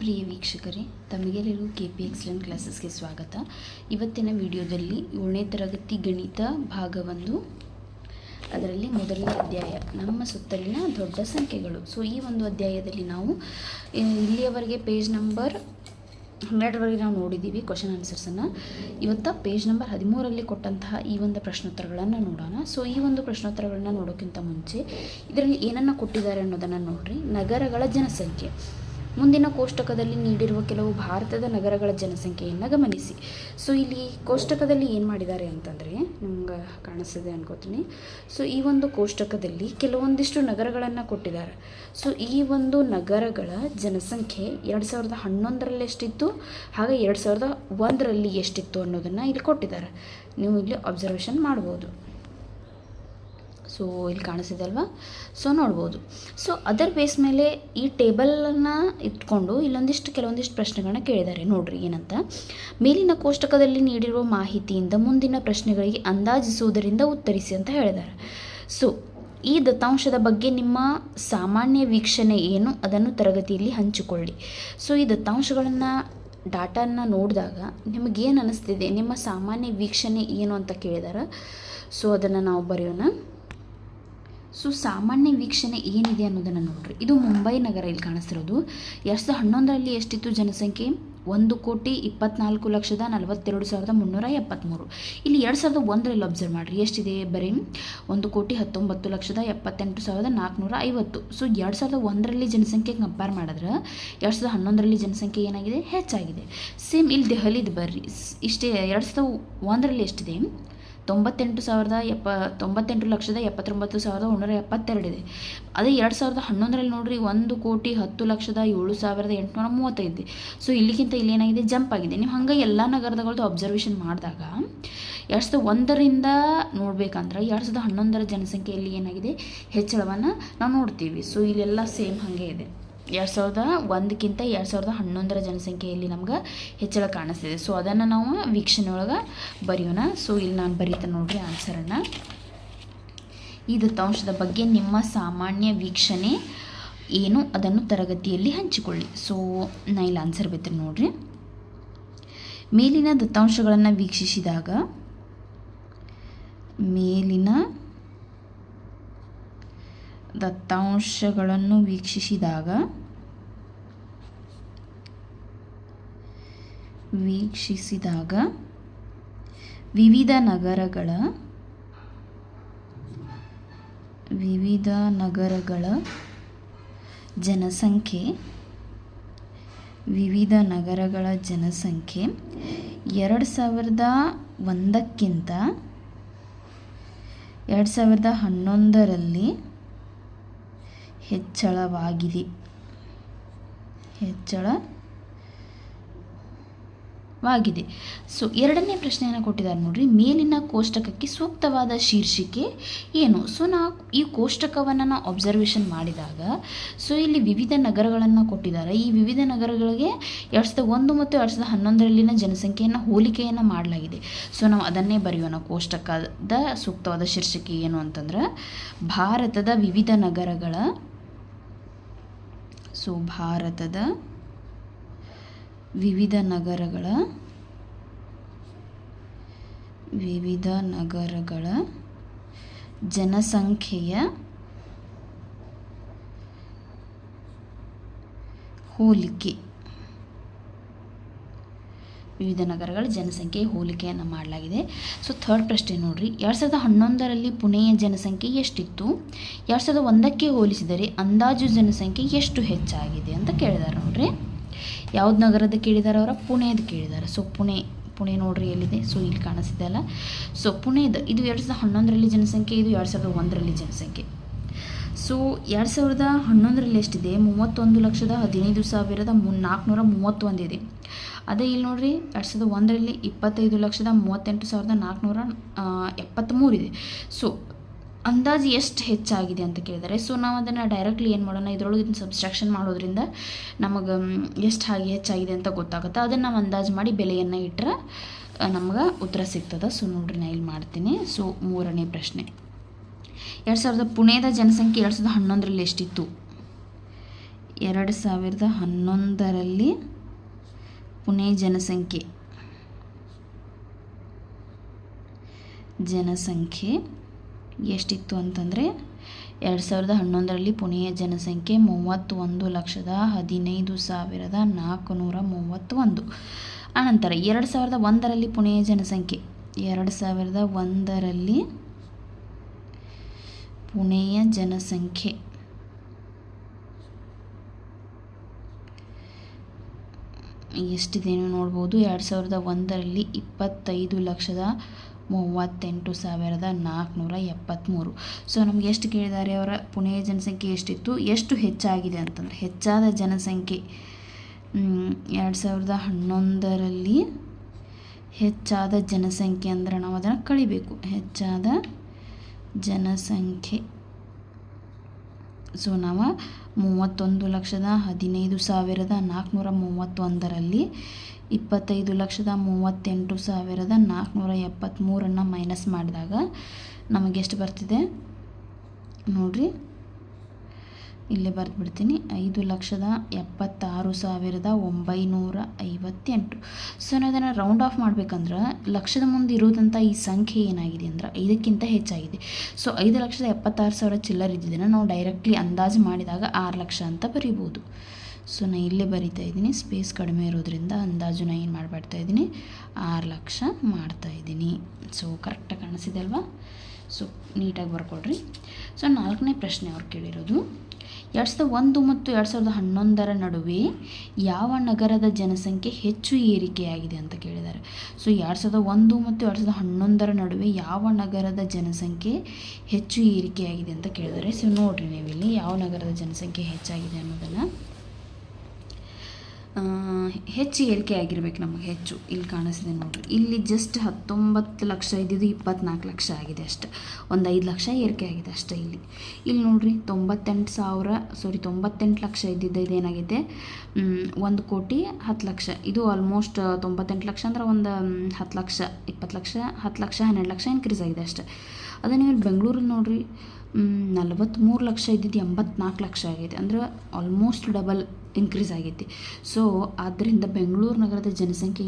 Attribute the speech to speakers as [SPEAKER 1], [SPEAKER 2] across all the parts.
[SPEAKER 1] ಪ್ರಿಯ ವೀಕ್ಷಕರೇ, ತಮಗೆಲ್ಲರಿಗೂ KP excellent ಕ್ಲಾಸಸ್ಗೆ ಸ್ವಾಗತ. ಇವತ್ತಿನ ವಿಡಿಯೋದಲ್ಲಿ 7ನೇ ತರಗತಿ ಗಣಿತ ಭಾಗ 1, ಅದರಲ್ಲಿ ಮೊದಲನೇ ಅಧ್ಯಾಯ ನಮ್ಮ ಸುತ್ತಲಿನ ದೊಡ್ಡ ಸಂಖ್ಯೆಗಳು. ಸೊ ಈ ಒಂದು ಅಧ್ಯಾಯದಲ್ಲಿ ನಾವು ಇಲ್ಲಿಯವರೆಗೆ ಪೇಜ್ ನಂಬರ್ 12 ನಾವು ನೋಡಿದ್ದೀವಿ ಕ್ವಶನ್ ಆನ್ಸರ್ಸನ್ನು. ಇವತ್ತು ಪೇಜ್ ನಂಬರ್ 13ರಲ್ಲಿ ಕೊಟ್ಟಂತಹ ಈ ಒಂದು ಪ್ರಶ್ನೋತ್ತರಗಳನ್ನು ನೋಡೋಣ. ಸೊ ಈ ಒಂದು ಪ್ರಶ್ನೋತ್ತರಗಳನ್ನ ನೋಡೋಕ್ಕಿಂತ ಮುಂಚೆ ಇದರಲ್ಲಿ ಏನನ್ನು ಕೊಟ್ಟಿದ್ದಾರೆ ಅನ್ನೋದನ್ನು ನೋಡ್ರಿ. ನಗರಗಳ ಜನಸಂಖ್ಯೆ. ಮುಂದಿನ ಕೋಷ್ಟಕದಲ್ಲಿ ನೀಡಿರುವ ಕೆಲವು ಭಾರತದ ನಗರಗಳ ಜನಸಂಖ್ಯೆಯನ್ನು ಗಮನಿಸಿ. ಸೊ ಇಲ್ಲಿ ಕೋಷ್ಟಕದಲ್ಲಿ ಏನು ಮಾಡಿದ್ದಾರೆ ಅಂತಂದರೆ, ನಿಮ್ಗೆ ಕಾಣಿಸ್ತಿದೆ ಅನ್ಕೋತೀನಿ. ಸೊ ಈ ಒಂದು ಕೋಷ್ಟಕದಲ್ಲಿ ಕೆಲವೊಂದಿಷ್ಟು ನಗರಗಳನ್ನು ಕೊಟ್ಟಿದ್ದಾರೆ. ಸೊ ಈ ಒಂದು ನಗರಗಳ ಜನಸಂಖ್ಯೆ 2011ರಲ್ಲಿ ಎಷ್ಟಿತ್ತು, ಹಾಗೆ 2001ರಲ್ಲಿ ಎಷ್ಟಿತ್ತು ಅನ್ನೋದನ್ನು ಇಲ್ಲಿ ಕೊಟ್ಟಿದ್ದಾರೆ. ನೀವು ಇಲ್ಲಿ ಅಬ್ಸರ್ವೇಷನ್ ಮಾಡ್ಬೋದು. ಸೊ ಇಲ್ಲಿ ಕಾಣಿಸಿದೆ ಅಲ್ವಾ? ಸೊ ನೋಡ್ಬೋದು. ಸೊ ಅದರ್ ಬೇಸ್ ಮೇಲೆ ಈ ಟೇಬಲನ್ನು ಇಟ್ಕೊಂಡು ಕೆಲವೊಂದಿಷ್ಟು ಪ್ರಶ್ನೆಗಳನ್ನ ಕೇಳಿದ್ದಾರೆ. ನೋಡ್ರಿ ಏನಂತ. ಮೇಲಿನ ಕೋಷ್ಟಕದಲ್ಲಿ ನೀಡಿರುವ ಮಾಹಿತಿಯಿಂದ ಮುಂದಿನ ಪ್ರಶ್ನೆಗಳಿಗೆ ಅಂದಾಜಿಸುವುದರಿಂದ ಉತ್ತರಿಸಿ ಅಂತ ಹೇಳಿದ್ದಾರೆ. ಸೊ ಈ ದತ್ತಾಂಶದ ಬಗ್ಗೆ ನಿಮ್ಮ ಸಾಮಾನ್ಯ ವೀಕ್ಷಣೆ ಏನು, ಅದನ್ನು ತರಗತಿಯಲ್ಲಿ ಹಂಚಿಕೊಳ್ಳಿ. ಸೊ ಈ ದತ್ತಾಂಶಗಳನ್ನು ಡಾಟಾನ ನೋಡಿದಾಗ ನಿಮಗೇನು ಅನ್ನಿಸ್ತಿದೆ, ನಿಮ್ಮ ಸಾಮಾನ್ಯ ವೀಕ್ಷಣೆ ಏನು ಅಂತ ಕೇಳಿದ್ದಾರೆ. ಸೊ ಅದನ್ನು ನಾವು ಬರೆಯೋಣ. ಸೊ ಸಾಮಾನ್ಯ ವೀಕ್ಷಣೆ ಏನಿದೆ ಅನ್ನೋದನ್ನು ನೋಡ್ರಿ. ಇದು ಮುಂಬೈ ನಗರ ಇಲ್ಲಿ ಕಾಣಿಸ್ತಿರೋದು. 2011ರಲ್ಲಿ ಎಷ್ಟಿತ್ತು ಜನಸಂಖ್ಯೆ? 1,24,42,373. ಇಲ್ಲಿ 2001ರಲ್ಲಿ ಅಬ್ಸರ್ವ್ ಮಾಡಿರಿ ಎಷ್ಟಿದೆ, ಬರೀ 1,19,78,450. ಸೊ 2001ರಲ್ಲಿ ಜನಸಂಖ್ಯೆ ಕಂಪೇರ್ ಮಾಡಿದ್ರೆ 2011ರಲ್ಲಿ ಜನಸಂಖ್ಯೆ ಏನಾಗಿದೆ, ಹೆಚ್ಚಾಗಿದೆ. ಸೇಮ್ ಇಲ್ಲಿ ದೆಹಲಿದು ಬರ್ರಿ, ಇಷ್ಟೇ. 2001ರಲ್ಲಿ ಎಷ್ಟಿದೆ? 98,79,172 ಇದೆ. ಅದೇ 2011ರಲ್ಲಿ ನೋಡ್ರಿ 1,10,10,07,835 ಇದೆ. ಸೊ ಇಲ್ಲಿಗಿಂತ ಇಲ್ಲಿ ಏನಾಗಿದೆ, ಜಂಪ್ ಆಗಿದೆ. ನೀವು ಹಂಗೆ ಎಲ್ಲ ನಗರಗಳದ್ದು ಅಬ್ಸರ್ವೇಷನ್ ಮಾಡಿದಾಗ 2001ರಿಂದ ನೋಡ್ಬೇಕಂದ್ರೆ 2011ರ ಜನಸಂಖ್ಯೆಯಲ್ಲಿ ಏನಾಗಿದೆ, ಹೆಚ್ಚಳವನ್ನು ನಾವು ನೋಡ್ತೀವಿ. ಸೊ ಇಲ್ಲೆಲ್ಲ ಸೇಮ್ ಹಾಗೆ ಇದೆ. 2001ಕ್ಕಿಂತ 2011ರ ಜನಸಂಖ್ಯೆಯಲ್ಲಿ ನಮ್ಗೆ ಹೆಚ್ಚಳ ಕಾಣಿಸ್ತಿದೆ. ಸೊ ಅದನ್ನು ನಾವು ವೀಕ್ಷಣೆ ಒಳಗೆ ಬರೆಯೋಣ. ಸೊ ಇಲ್ಲಿ ನಾನು ಬರೀತೇನೆ ನೋಡ್ರಿ ಆನ್ಸರನ್ನು. ಈ ದತ್ತಾಂಶದ ಬಗ್ಗೆ ನಿಮ್ಮ ಸಾಮಾನ್ಯ ವೀಕ್ಷಣೆ ಏನು, ಅದನ್ನು ತರಗತಿಯಲ್ಲಿ ಹಂಚಿಕೊಳ್ಳಿ. ಸೊ ನಾ ಇಲ್ಲಿ ಆನ್ಸರ್ ಬರೀತೇನೆ ನೋಡ್ರಿ. ಮೇಲಿನ ದತ್ತಾಂಶಗಳನ್ನು ವೀಕ್ಷಿಸಿದಾಗ ವಿವಿಧ ನಗರಗಳ ಜನಸಂಖ್ಯೆ 2001ಕ್ಕಿಂತ 2011ರಲ್ಲಿ ಹೆಚ್ಚಳವಾಗಿದೆ. ಸೊ ಎರಡನೇ ಪ್ರಶ್ನೆಯನ್ನು ಕೊಟ್ಟಿದ್ದಾರೆ ನೋಡ್ರಿ. ಮೇಲಿನ ಕೋಷ್ಟಕಕ್ಕೆ ಸೂಕ್ತವಾದ ಶೀರ್ಷಿಕೆ ಏನು? ಸೊ ನಾವು ಈ ಕೋಷ್ಟಕವನ್ನು ನಾವು ಅಬ್ಸರ್ವೇಷನ್ ಮಾಡಿದಾಗ, ಸೊ ಇಲ್ಲಿ ವಿವಿಧ ನಗರಗಳನ್ನು ಕೊಟ್ಟಿದ್ದಾರೆ. ಈ ವಿವಿಧ ನಗರಗಳಿಗೆ 2001 ಮತ್ತು 2011ರಲ್ಲಿನ ಜನಸಂಖ್ಯೆಯನ್ನು ಹೋಲಿಕೆಯನ್ನು ಮಾಡಲಾಗಿದೆ. ಸೊ ನಾವು ಅದನ್ನೇ ಬರೆಯೋಣ. ಕೋಷ್ಟಕದ ಸೂಕ್ತವಾದ ಶೀರ್ಷಿಕೆ ಏನು ಅಂತಂದ್ರೆ, ಭಾರತದ ವಿವಿಧ ನಗರಗಳ ಜನಸಂಖ್ಯೆಯ ಹೋಲಿಕೆ. ವಿವಿಧ ನಗರಗಳ ಜನಸಂಖ್ಯೆಯ ಹೋಲಿಕೆಯನ್ನು ಮಾಡಲಾಗಿದೆ. ಸೊ ಥರ್ಡ್ ಪ್ರಶ್ನೆ ನೋಡ್ರಿ. 2011ರಲ್ಲಿ ಪುಣೆಯ ಜನಸಂಖ್ಯೆ ಎಷ್ಟಿತ್ತು? 2001ಕ್ಕೆ ಹೋಲಿಸಿದರೆ ಅಂದಾಜು ಜನಸಂಖ್ಯೆ ಎಷ್ಟು ಹೆಚ್ಚಾಗಿದೆ ಅಂತ ಕೇಳಿದ್ದಾರೆ ನೋಡ್ರಿ. ಯಾವ್ದು ನಗರದ ಕೇಳಿದ್ದಾರೆ? ಅವರ ಪುಣೆದು ಕೇಳಿದ್ದಾರೆ. ಸೊ ಪುಣೆ ನೋಡ್ರಿ ಎಲ್ಲಿದೆ. ಸೊ ಇಲ್ಲಿ ಕಾಣಿಸ್ತಿದೆ ಅಲ್ಲ. ಸೊ ಪುಣೆದು ಇದು 2011ರಲ್ಲಿ ಜನಸಂಖ್ಯೆ, ಇದು 2001ರಲ್ಲಿ ಜನಸಂಖ್ಯೆ. ಸೊ 2011ರಲ್ಲಿ ಎಷ್ಟಿದೆ? 31,15,431 ಇದೆ. ಅದೇ ಇಲ್ಲಿ ನೋಡ್ರಿ 2001ರಲ್ಲಿ 25,38,473 ಇದೆ. ಸೊ ಅಂದಾಜು ಎಷ್ಟು ಹೆಚ್ಚಾಗಿದೆ ಅಂತ ಕೇಳಿದ್ದಾರೆ. ಸೊ ನಾವು ಅದನ್ನು ಡೈರೆಕ್ಟ್ಲಿ ಏನು ಮಾಡೋಣ, ಇದರೊಳಗೆ ಸಬ್ಸ್ಟ್ರಾಕ್ಷನ್ ಮಾಡೋದ್ರಿಂದ ನಮಗೆ ಎಷ್ಟು ಹೆಚ್ಚಾಗಿದೆ ಅಂತ ಗೊತ್ತಾಗುತ್ತೆ. ಅದನ್ನು ನಾವು ಅಂದಾಜು ಮಾಡಿ ಬೆಲೆಯನ್ನು ಇಟ್ಟರೆ ನಮ್ಗೆ ಉತ್ತರ ಸಿಗ್ತದೆ. ಸೊ ನೋಡ್ರಿ ನಾ ಇಲ್ಲಿ ಮಾಡ್ತೀನಿ. ಸೊ ಮೂರನೇ ಪ್ರಶ್ನೆ. ಪುಣೆದ ಜನಸಂಖ್ಯೆ 2011ರಲ್ಲಿ ಎಷ್ಟಿತ್ತು? 2011ರಲ್ಲಿ ಪುಣೆ ಜನಸಂಖ್ಯೆ ಎಷ್ಟಿತ್ತು ಅಂತಂದರೆ 2011ರಲ್ಲಿ ಪುಣೆಯ ಜನಸಂಖ್ಯೆ 31,15,431. ಆನಂತರ 2001ರಲ್ಲಿ ಪುಣೆಯ ಜನಸಂಖ್ಯೆ 2001ರಲ್ಲಿ ಪುಣೆಯ ಜನಸಂಖ್ಯೆ ಎಷ್ಟಿದೆ ನೀವು ನೋಡ್ಬೋದು. 2001ರಲ್ಲಿ 25,38,473. ಸೊ ನಮ್ಗೆ ಎಷ್ಟು ಕೇಳಿದ್ದಾರೆ ಅವರ ಪುಣೆಯ ಜನಸಂಖ್ಯೆ ಎಷ್ಟಿತ್ತು, ಎಷ್ಟು ಹೆಚ್ಚಾಗಿದೆ ಅಂತಂದರೆ ಹೆಚ್ಚಾದ ಜನಸಂಖ್ಯೆ 2011ರಲ್ಲಿ ಹೆಚ್ಚಾದ ಜನಸಂಖ್ಯೆ ಅಂದರೆ ನಾವು ಅದನ್ನು ಕಳಿಬೇಕು. ಹೆಚ್ಚಾದ ಜನಸಂಖ್ಯೆ ಸೊ ನಾವು 31,15,431ರಲ್ಲಿ 25,38,473 ಮೈನಸ್ ಮಾಡಿದಾಗ ನಮಗೆಷ್ಟು ಬರ್ತಿದೆ ನೋಡಿರಿ, ಇಲ್ಲೇ ಬರೆದ್ಬಿಡ್ತೀನಿ, 5,76,958. ಸೊ ನಾವು ಇದನ್ನು ರೌಂಡ್ ಆಫ್ ಮಾಡ್ಬೇಕಂದ್ರೆ ಲಕ್ಷದ ಮುಂದೆ ಇರೋದಂಥ ಈ ಸಂಖ್ಯೆ ಏನಾಗಿದೆ ಅಂದ್ರೆ 5ಕ್ಕಿಂತ ಹೆಚ್ಚಾಗಿದೆ. ಸೊ 5,76,000 ಚಿಲ್ಲರ್ ಇದ್ದಿದ್ದನ್ನು ನಾವು ಡೈರೆಕ್ಟ್ಲಿ ಅಂದಾಜು ಮಾಡಿದಾಗ 6 ಲಕ್ಷ ಅಂತ ಬರೀಬೋದು. ಸೊ ನಾನು ಇಲ್ಲೇ ಬರಿತಾ ಇದ್ದೀನಿ, ಸ್ಪೇಸ್ ಕಡಿಮೆ ಇರೋದ್ರಿಂದ ಅಂದಾಜು ನಾನು ಏನು ಮಾಡಿಬಿಡ್ತಾ ಇದ್ದೀನಿ, 6 ಲಕ್ಷ ಮಾಡ್ತಾಯಿದ್ದೀನಿ. ಸೊ ಕರೆಕ್ಟಾಗಿ ಕಾಣಿಸಿದೆ ಅಲ್ವಾ? ಸೊ ನೀಟಾಗಿ ಬರ್ಕೊಡ್ರಿ. ಸೊ 4ನೇ ಪ್ರಶ್ನೆ ಅವ್ರು ಕೇಳಿರೋದು, 2001 ಮತ್ತು 2011 ನಡುವೆ ಯಾವ ನಗರದ ಜನಸಂಖ್ಯೆ ಹೆಚ್ಚು ಏರಿಕೆಯಾಗಿದೆ ಅಂತ ಕೇಳಿದ್ದಾರೆ. ಸೊ 2001 ಮತ್ತು 2011 ನಡುವೆ ಯಾವ ನಗರದ ಜನಸಂಖ್ಯೆ ಹೆಚ್ಚು ಏರಿಕೆಯಾಗಿದೆ ಅಂತ ಕೇಳಿದ್ದಾರೆ. ಸೊ ನೋಡಿರಿ ನೀವಿಲ್ಲಿ ಯಾವ ನಗರದ ಜನಸಂಖ್ಯೆ ಹೆಚ್ಚಾಗಿದೆ ಅನ್ನೋದನ್ನು, ಹೆಚ್ಚು ಏರಿಕೆ ಆಗಿರ್ಬೇಕು ನಮಗೆ. ಹೆಚ್ಚು ಇಲ್ಲಿ ಕಾಣಿಸಿದೆ ನೋಡಿರಿ, ಇಲ್ಲಿ ಜಸ್ಟ್ 19 ಲಕ್ಷ ಇದ್ದಿದ್ದು 24 ಲಕ್ಷ ಆಗಿದೆ ಅಷ್ಟೆ, ಒಂದು 5 ಲಕ್ಷ ಏರಿಕೆ ಆಗಿದೆ ಅಷ್ಟೇ. ಇಲ್ಲಿ ನೋಡಿರಿ 98 ಲಕ್ಷ ಇದ್ದಿದ್ದು ಇದೇನಾಗಿದೆ 1,10,00,000. ಇದು ಆಲ್ಮೋಸ್ಟ್ 98 ಲಕ್ಷ ಅಂದ್ರೆ ಒಂದು 10 ಲಕ್ಷ 20 ಲಕ್ಷ 10 ಲಕ್ಷ 12 ಲಕ್ಷ ಇನ್ಕ್ರೀಸ್ ಆಗಿದೆ ಅಷ್ಟೆ. ಅದೇ ನೀವು ಬೆಂಗಳೂರಲ್ಲಿ ನೋಡಿರಿ 43 ಲಕ್ಷ ಇದ್ದಿದ್ದು 84 ಲಕ್ಷ ಆಗಿದೆ, ಅಂದ್ರೆ ಆಲ್ಮೋಸ್ಟ್ ಡಬಲ್ ಇನ್ಕ್ರೀಸ್ ಆಗೈತಿ. ಸೊ ಆದ್ದರಿಂದ ಬೆಂಗಳೂರು ನಗರದ ಜನಸಂಖ್ಯೆ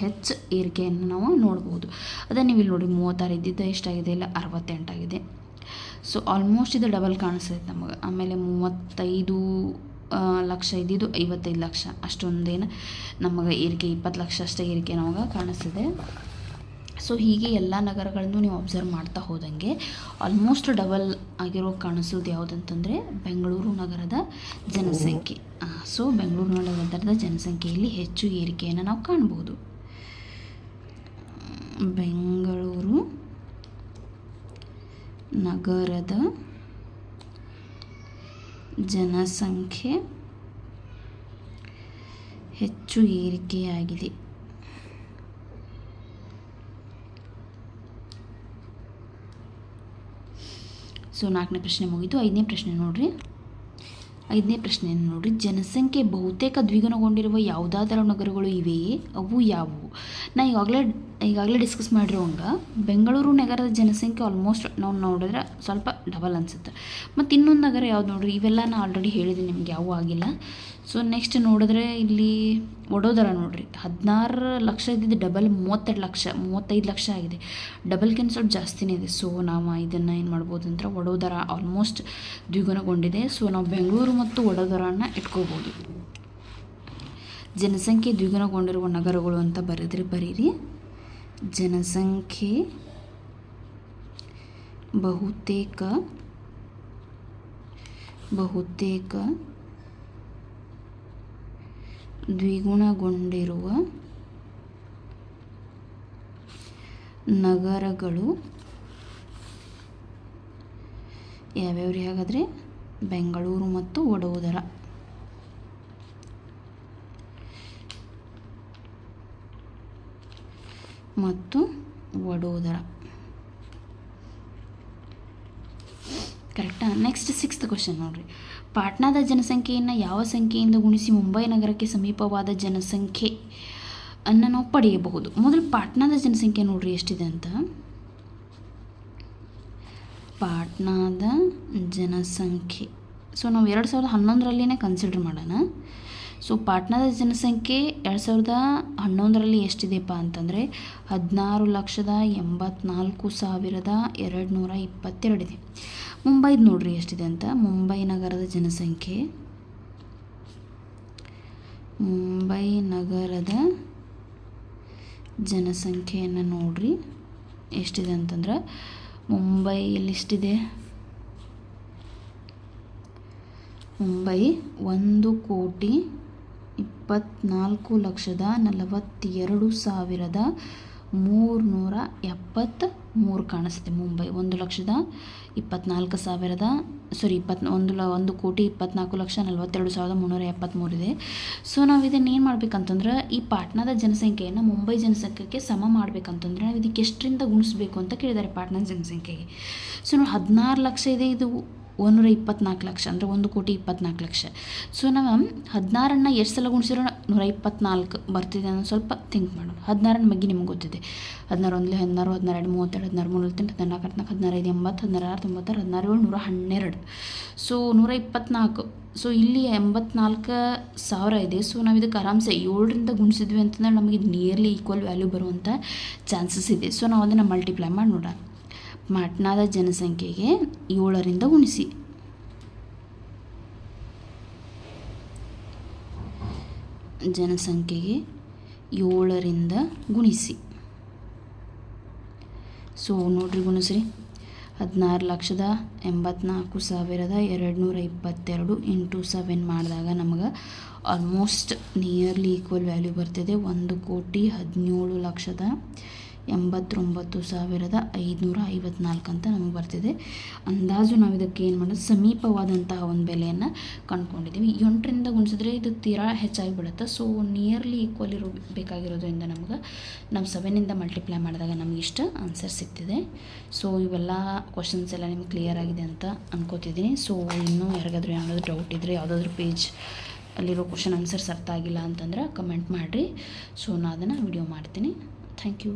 [SPEAKER 1] ಹೆಚ್ಚು ಏರಿಕೆಯನ್ನು ನಾವು ನೋಡ್ಬೋದು. ಅದೇ ನೀವು ಇಲ್ಲಿ ನೋಡಿ 36 ಇದ್ದಿದ್ದು ಎಷ್ಟಾಗಿದೆ, ಇಲ್ಲ 68 ಆಗಿದೆ. ಸೊ ಆಲ್ಮೋಸ್ಟ್ ಇದು ಡಬಲ್ ಕಾಣಿಸ್ತೈತೆ ನಮಗೆ. ಆಮೇಲೆ 35 ಲಕ್ಷ ಇದ್ದಿದ್ದು 55 ಲಕ್ಷ, ಅಷ್ಟೊಂದೇನು ನಮಗೆ ಏರಿಕೆ 20 ಲಕ್ಷ ಅಷ್ಟೇ ಏರಿಕೆ ನಮಗೆ ಕಾಣಿಸ್ತಿದೆ. ಸೊ ಹೀಗೆ ಎಲ್ಲ ನಗರಗಳನ್ನು ನೀವು ಅಬ್ಸರ್ವ್ ಮಾಡ್ತಾ ಹೋದಂಗೆ ಆಲ್ಮೋಸ್ಟ್ ಡಬಲ್ ಆಗಿರೋ ಕಾಣಿಸೋದು ಯಾವುದಂತಂದರೆ ಬೆಂಗಳೂರು ನಗರದ ಜನಸಂಖ್ಯೆ. ಸೊ ಬೆಂಗಳೂರು ನಗರದ ಜನಸಂಖ್ಯೆಯಲ್ಲಿ ಹೆಚ್ಚು ಏರಿಕೆಯನ್ನು ನಾವು ಕಾಣ್ಬೋದು. ಬೆಂಗಳೂರು ನಗರದ ಜನಸಂಖ್ಯೆ ಹೆಚ್ಚು ಏರಿಕೆಯಾಗಿದೆ. ಸೊ 4ನೇ ಪ್ರಶ್ನೆ ಮುಗಿತು. 5ನೇ ಪ್ರಶ್ನೆ ನೋಡ್ರಿ, ಜನಸಂಖ್ಯೆ ಬಹುತೇಕ ದ್ವಿಗುಣಗೊಂಡಿರುವ ಯಾವುದಾದರೂ ನಗರಗಳು ಇವೆಯೇ? ಅವು ಯಾವುವು? ನಾ ಈಗಾಗಲೇ ಡಿಸ್ಕಸ್ ಮಾಡಿರೋಂಗೆ ಬೆಂಗಳೂರು ನಗರದ ಜನಸಂಖ್ಯೆ ಆಲ್ಮೋಸ್ಟ್ ನಾವು ನೋಡಿದ್ರೆ ಸ್ವಲ್ಪ ಡಬಲ್ ಅನಿಸುತ್ತೆ. ಮತ್ತು ಇನ್ನೊಂದು ನಗರ ಯಾವ್ದು ನೋಡ್ರಿ, ಇವೆಲ್ಲ ನಾನು ಆಲ್ರೆಡಿ ಹೇಳಿದ್ದೀನಿ ನಿಮ್ಗೆ ಯಾವುವೂ ಆಗಿಲ್ಲ. ಸೊ ನೆಕ್ಸ್ಟ್ ನೋಡಿದ್ರೆ ಇಲ್ಲಿ ವಡೋದರ ನೋಡ್ರಿ, 16 ಲಕ್ಷ ಇದ್ದಿದ್ದು ಡಬಲ್ 32 ಲಕ್ಷ 35 ಲಕ್ಷ ಆಗಿದೆ, ಡಬಲ್ಗಿಂತ ಸ್ವಲ್ಪ ಜಾಸ್ತಿನೇ ಇದೆ. ಸೊ ನಾವು ಇದನ್ನು ಏನು ಮಾಡ್ಬೋದು ಅಂದ್ರೆ ವಡೋದರ ಆಲ್ಮೋಸ್ಟ್ ದ್ವಿಗುಣಗೊಂಡಿದೆ. ಸೊ ನಾವು ಬೆಂಗಳೂರು ಮತ್ತು ವಡೋದರನ ಇಟ್ಕೋಬೋದು. ಜನಸಂಖ್ಯೆ ದ್ವಿಗುಣಗೊಂಡಿರುವ ನಗರಗಳು ಅಂತ ಬರೀರಿ. ಜನಸಂಖ್ಯೆ ಬಹುತೇಕ ದ್ವಿಗುಣಗೊಂಡಿರುವ ನಗರಗಳು ಯಾವ್ಯಾವ್ರಿ? ಹಾಗಾದರೆ ಬೆಂಗಳೂರು ಮತ್ತು ವಡೋದರ. ಕರೆಕ್ಟಾ? ನೆಕ್ಸ್ಟ್ 6th ಕ್ವಶನ್ ನೋಡ್ರಿ, ಪಾಟ್ನಾದ ಜನಸಂಖ್ಯೆಯನ್ನು ಯಾವ ಸಂಖ್ಯೆಯಿಂದ ಗುಣಿಸಿ ಮುಂಬೈ ನಗರಕ್ಕೆ ಸಮೀಪವಾದ ಜನಸಂಖ್ಯೆ ಅನ್ನು ನಾವು ಪಡೆಯಬಹುದು? ಮೊದಲು ಪಾಟ್ನಾದ ಜನಸಂಖ್ಯೆ ನೋಡ್ರಿ ಎಷ್ಟಿದೆ ಅಂತ. ಪಾಟ್ನಾದ ಜನಸಂಖ್ಯೆ ಸೊ ನಾವು 2011ರಲ್ಲಿನೇ ಕನ್ಸಿಡರ್ ಮಾಡೋಣ. ಸೊ ಪಾಟ್ನಾದ ಜನಸಂಖ್ಯೆ 2011ರಲ್ಲಿ ಎಷ್ಟಿದೆಯಪ್ಪ ಅಂತಂದರೆ 16,84,222 ಇದೆ. ಮುಂಬೈದು ನೋಡ್ರಿ ಎಷ್ಟಿದೆ ಅಂತ. ಮುಂಬೈ ನಗರದ ಜನಸಂಖ್ಯೆಯನ್ನು ನೋಡ್ರಿ ಎಷ್ಟಿದೆ ಅಂತಂದ್ರೆ ಮುಂಬೈಯಲ್ಲಿ ಎಷ್ಟಿದೆ? ಮುಂಬೈ 1,42,373 ಕಾಣಿಸುತ್ತೆ. ಮುಂಬೈ 1,24,42,373 ಇದೆ. ಸೊ ನಾವು ಇದನ್ನು ಏನು ಮಾಡ್ಬೇಕಂತಂದ್ರೆ ಈ ಪಾಟ್ನಾದ ಜನಸಂಖ್ಯೆಯನ್ನು ಮುಂಬೈ ಜನಸಂಖ್ಯೆಗೆ ಸಮ ಮಾಡ್ಬೇಕಂತಂದ್ರೆ ನಾವು ಇದಕ್ಕೆ ಎಷ್ಟರಿಂದ ಗುಣಿಸ್ಬೇಕು ಅಂತ ಕೇಳಿದ್ದಾರೆ ಪಾಟ್ನಾದ ಜನಸಂಖ್ಯೆಗೆ. ಸೊ ನಾವು 16 ಲಕ್ಷ ಇದೆ, ಇದು 124 ಲಕ್ಷ ಅಂದರೆ 1,24,00,000. ಸೊ ನಾವು 16ನ್ನು ಎಷ್ಟು ಸಲ ಗುಣಿಸಿರೋ 124 ಬರ್ತಿದೆ ಅನ್ನೋ ಸ್ವಲ್ಪ ಥಿಂಕ್ ಮಾಡೋಣ. 16ನ ಬಗ್ಗೆ ನಿಮ್ಗೆ ಗೊತ್ತಿದೆ. 16 1 16 16 2 32 33 34 14 15 80 16 96 112 ಸೊ 124. ಸೊ ಇಲ್ಲಿ 84,000 ಇದೆ. ಸೊ ನಾವು ಇದಕ್ಕೆ ಆರಾಮ್ಸೆ 7ರಿಂದ ಗುಣಿಸಿದ್ವಿ ಅಂತಂದ್ರೆ ನಮಗೆ ಇದು ನಿಯರ್ಲಿ ಈಕ್ವಲ್ ವ್ಯಾಲ್ಯೂ ಬರುವಂಥ ಚಾನ್ಸಸ್ ಇದೆ. ಸೊ ನಾವು ಅದನ್ನು ಮಲ್ಟಿಪ್ಲೈ ಮಾಡಿ ನೋಡೋಣ. ಪಾಟ್ನಾದ ಜನಸಂಖ್ಯೆಗೆ 7ರಿಂದ ಗುಣಿಸಿ. ಜನಸಂಖ್ಯೆಗೆ 7ರಿಂದ ಗುಣಿಸಿ. ಸೊ ನೋಡ್ರಿ ಗುಣಿಸ್ರಿ. 16,84,222 ಇಂಟು 7 ಮಾಡಿದಾಗ ನಮಗೆ ಆಲ್ಮೋಸ್ಟ್ ನಿಯರ್ಲಿ ಈಕ್ವಲ್ ವ್ಯಾಲ್ಯೂ ಬರ್ತಿದೆ. 1,17,89,554 ಅಂತ ನಮಗೆ ಬರ್ತಿದೆ. ಅಂದಾಜು ನಾವು ಇದಕ್ಕೆ ಏನು ಮಾಡೋದು, ಸಮೀಪವಾದಂತಹ ಒಂದು ಬೆಲೆಯನ್ನು ಕಂಡುಕೊಂಡಿದ್ದೀವಿ. 8ರಿಂದ ಗುಣಿಸಿದ್ರೆ ಇದು ತೀರಾ ಹೆಚ್ಚಾಗಿ ಬಿಡುತ್ತೆ. ಸೊ ನಿಯರ್ಲಿ ಈಕ್ವಲ್ ಬೇಕಾಗಿರೋದ್ರಿಂದ ನಮ್ಗೆ ನಾವು 7ಇಂದ ಮಲ್ಟಿಪ್ಲೈ ಮಾಡಿದಾಗ ನಮಗೆ ಇಷ್ಟ ಆನ್ಸರ್ ಸಿಗ್ತಿದೆ. ಸೊ ಇವೆಲ್ಲ ಕ್ವಶನ್ಸ್ ಎಲ್ಲ ನಿಮ್ಗೆ ಕ್ಲಿಯರ್ ಆಗಿದೆ ಅಂತ ಅನ್ಕೋತಿದ್ದೀನಿ. ಸೊ ಇನ್ನೂ ಯಾರಿಗಾದ್ರೂ ಏನಾದರೂ ಡೌಟ್ ಇದ್ದರೆ ಯಾವುದಾದ್ರೂ ಪೇಜ್ ಅಲ್ಲಿರೋ ಕ್ವಶನ್ ಆನ್ಸರ್ಸ್ ಅರ್ಥ ಆಗಿಲ್ಲ ಅಂತಂದ್ರೆ ಕಮೆಂಟ್ ಮಾಡಿರಿ. ಸೊ ನಾನು ಅದನ್ನು ವಿಡಿಯೋ ಮಾಡ್ತೀನಿ. Thank you.